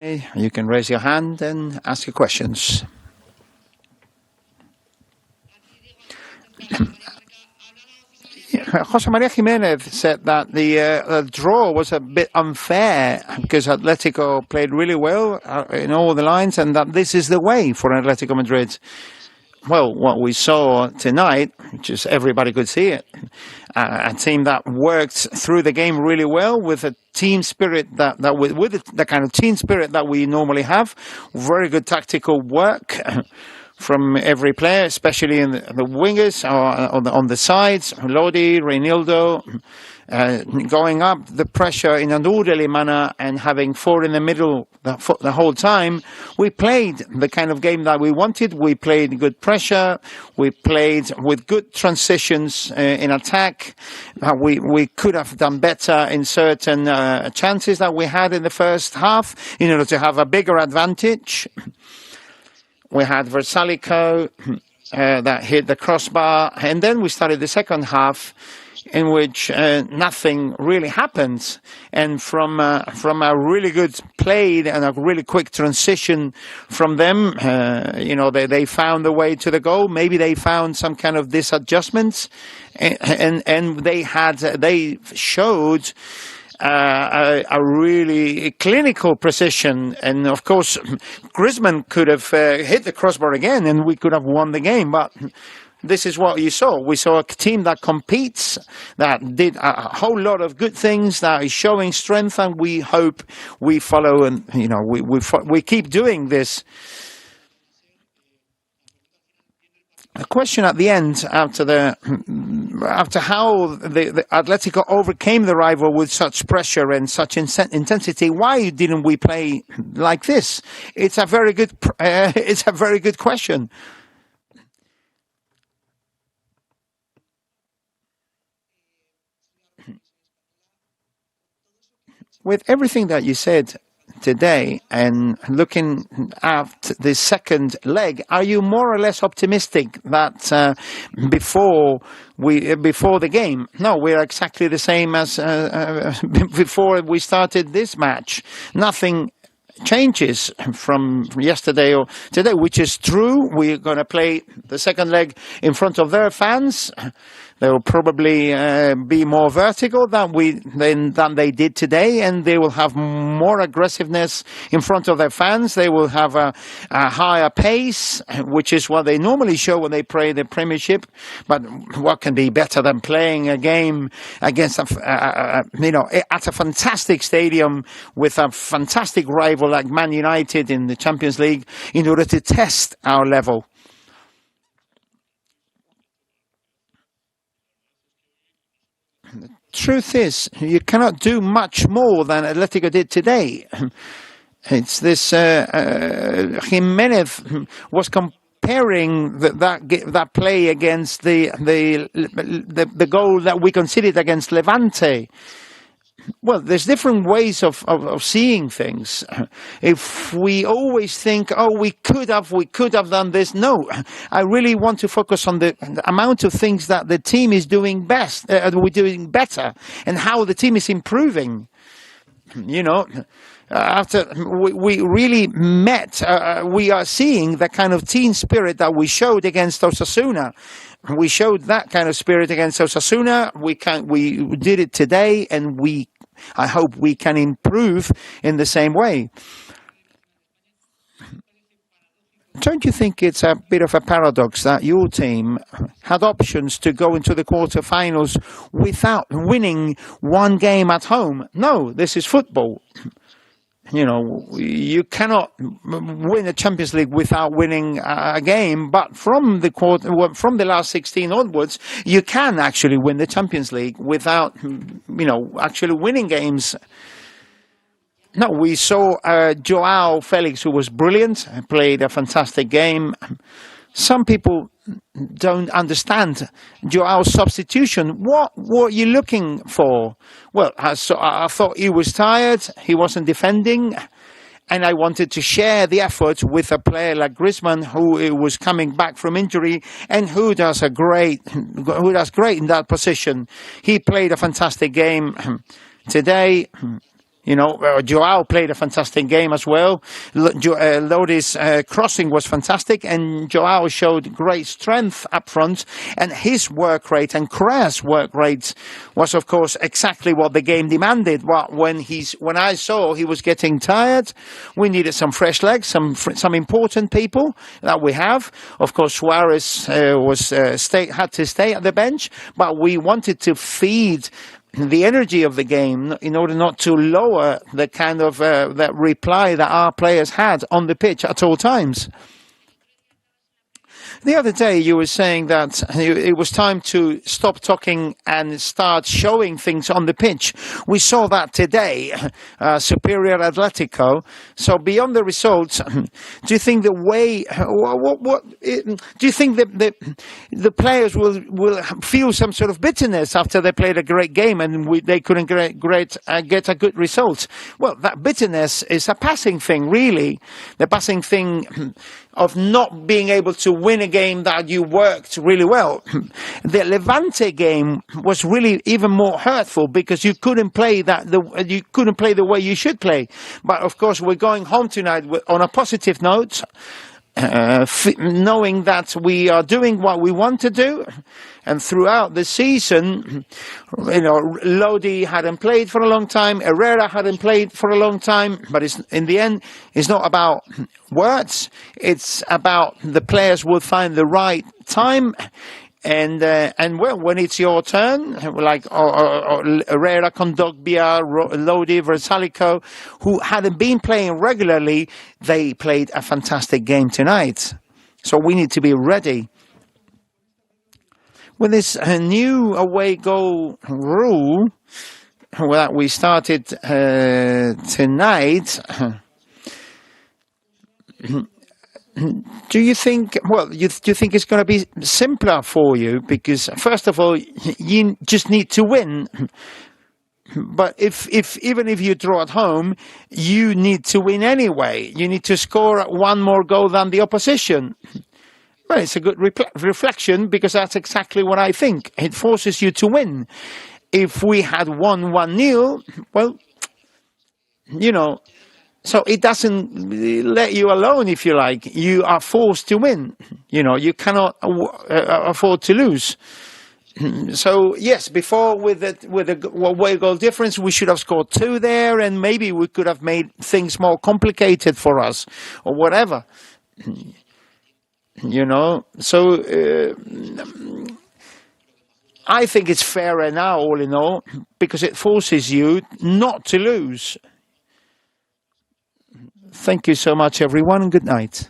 You can raise your hand and ask your questions. Jose Maria Jimenez said that the draw was a bit unfair because Atletico played really well in all the lines, and that this is the way for Atletico Madrid. Well, what we saw tonight, just everybody could see it, a team that worked through the game really well with a team spirit with the kind of team spirit that we normally have. Very good tactical work from every player, especially in the wingers on the sides. Lodi, Reinildo, going up the pressure in an orderly manner and having four in the middle the whole time. We played the kind of game that we wanted. We played good pressure. We played with good transitions in attack. We could have done better in certain chances that we had in the first half in order to have a bigger advantage. We had Versalico that hit the crossbar, and then we started the second half in which nothing really happened. And from a really good play and a really quick transition from them, they found the way to the goal. Maybe they found some kind of disadjustments, and they showed a really clinical precision. And of course, Griezmann could have hit the crossbar again and we could have won the game. But this is what you saw. We saw a team that competes, that did a whole lot of good things, that is showing strength, and we hope we follow and, we keep doing this. A question at the end after how the Atletico overcame the rival with such pressure and such intensity. Why didn't we play like this? It's a very good question. With everything that you said today and looking at the second leg, are you more or less optimistic that before the game? No, we're exactly the same as before we started this match. Nothing changes from yesterday or today, which is true. We're going to play the second leg in front of their fans. They will probably be more vertical than they did today, and they will have more aggressiveness in front of their fans. They will have a higher pace, which is what they normally show when they play the Premiership. But what can be better than playing a game against at a fantastic stadium with a fantastic rival like Man United in the Champions League in order to test our level? Truth is, you cannot do much more than Atletico did today. It's this Jimenez was comparing that play against the goal that we conceded against Levante. Well, there's different ways of seeing things. If we always think, we could have done this. No, I really want to focus on the amount of things that the team is doing we're doing better, and how the team is improving. After we really met, we are seeing the kind of team spirit that we showed against Osasuna. We showed that kind of spirit against Osasuna. We did it today, and I hope we can improve in the same way. Don't you think it's a bit of a paradox that your team had options to go into the quarterfinals without winning one game at home? No, this is football. You cannot win the Champions League without winning a game, but from the last 16 onwards, you can actually win the Champions League without, actually winning games. No, we saw Joao Felix, who was brilliant, played a fantastic game. Some people don't understand Joao's substitution. What were you looking for? Well, I thought he was tired, he wasn't defending, and I wanted to share the effort with a player like Griezmann, who was coming back from injury and who does great in that position. He played a fantastic game today. Joao played a fantastic game as well. Lodi's crossing was fantastic, and Joao showed great strength up front. And his work rate and Correa's work rate was, of course, exactly what the game demanded. But when I saw he was getting tired, we needed some fresh legs, some important people that we have. Of course, Suarez had to stay at the bench, but we wanted to feed the energy of the game in order not to lower the kind of that reply that our players had on the pitch at all times. The other day you were saying that it was time to stop talking and start showing things on the pitch. We saw that today, superior Atletico. So beyond the results, do you think the way, do you think that the players will feel some sort of bitterness after they played a great game and they couldn't get a good result? Well, that bitterness is a passing thing, really. The passing thing of not being able to win a game that you worked really well. The Levante game was really even more hurtful because you couldn't play the way you should play. But of course, we're going home tonight on a positive note, knowing that we are doing what we want to do. And throughout the season, Lodi hadn't played for a long time. Herrera hadn't played for a long time. But in the end, it's not about words. It's about the players will find the right time. And well, when it's your turn, like Herrera, Kondogbia, Lodi, Versalico, who hadn't been playing regularly, they played a fantastic game tonight. So we need to be ready. With this new away goal rule that we started tonight, do you think it's going to be simpler for you? Because first of all, you just need to win. But even if you draw at home, you need to win anyway. You need to score one more goal than the opposition. Well, it's a good reflection because that's exactly what I think. It forces you to win. If we had won 1-0, well, so it doesn't let you alone, if you like. You are forced to win. You cannot afford to lose. So, yes, before with the away goal difference, we should have scored 2 there, and maybe we could have made things more complicated for us or whatever. So I think it's fairer now, all in all, because it forces you not to lose. Thank you so much, everyone, and good night.